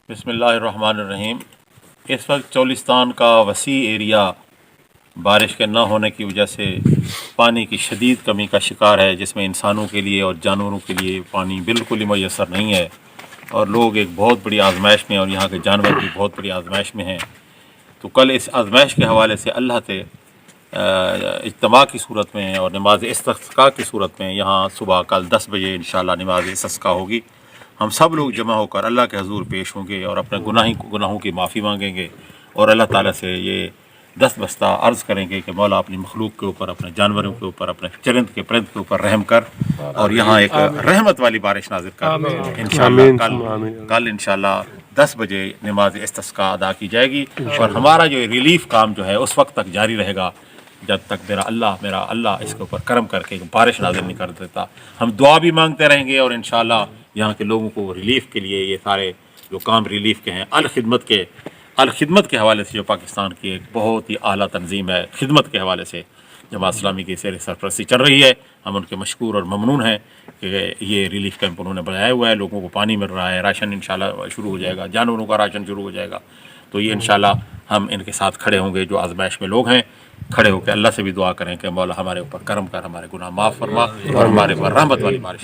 बिस्मिल्लाहिर्रहमानिर्रहीम। इस वक्त चौलिस्तान का वसी एरिया बारिश के न होने की वजह से पानी की शदीद कमी का शिकार है, जिसमें इंसानों के लिए और जानवरों के लिए पानी बिल्कुल ही मैसर नहीं है और लोग एक बहुत बड़ी आजमाइश में और यहाँ के जानवर भी बहुत बड़ी आजमाइश में हैं। तो कल इस आजमाइश के हवाले से अल्लाह से इज्तिमा की सूरत में और नमाज इस्तिस्का की सूरत में यहाँ सुबह कल 10 बजे इंशाअल्लाह नमाज इस्तिस्का होगी। हम सब लोग जमा होकर अल्लाह के हजूर पेश होंगे और अपने गुनाहों की माफ़ी मांगेंगे और अल्लाह ताला से ये दस्तबस्ता अर्ज़ करेंगे कि मौला अपनी मखलूक के ऊपर, अपने जानवरों के ऊपर, अपने चरिंद के परिंद के ऊपर रहम कर और यहाँ एक रहमत वाली बारिश नाज़िल कर। इंशाअल्लाह कल इंशाअल्लाह 10 बजे नमाज इस्तिस्का अदा की जाएगी और हमारा जो रिलीफ काम जो है उस वक्त तक जारी रहेगा जब तक मेरा अल्लाह इसके ऊपर करम करके बारिश नाज़िल नहीं कर देता। हम दुआ भी मांगते रहेंगे और इंशाअल्लाह यहाँ के लोगों को रिलीफ के लिए ये सारे जो काम रिलीफ के हैं अल खिदमत के हवाले से जो पाकिस्तान की एक बहुत ही आला तंजीम है, खिदमत के हवाले से जमात इस्लामी की सरपरस्ती चल रही है। हम उनके मशकूर और ममनून हैं कि ये रिलीफ कैंप उन्होंने बनाया हुआ है, लोगों को पानी मिल रहा है, राशन इंशाल्लाह शुरू हो जाएगा, जानवरों का राशन शुरू हो जाएगा। तो ये इंशाल्लाह हम इनके साथ खड़े होंगे, जो आजमाइश में लोग हैं, खड़े होकर अल्लाह से भी दुआ करें कि मौला हमारे ऊपर करम कर, हमारे गुनाह माफ़ फरमा और हमारे ऊपर रहमत वाली बारिश।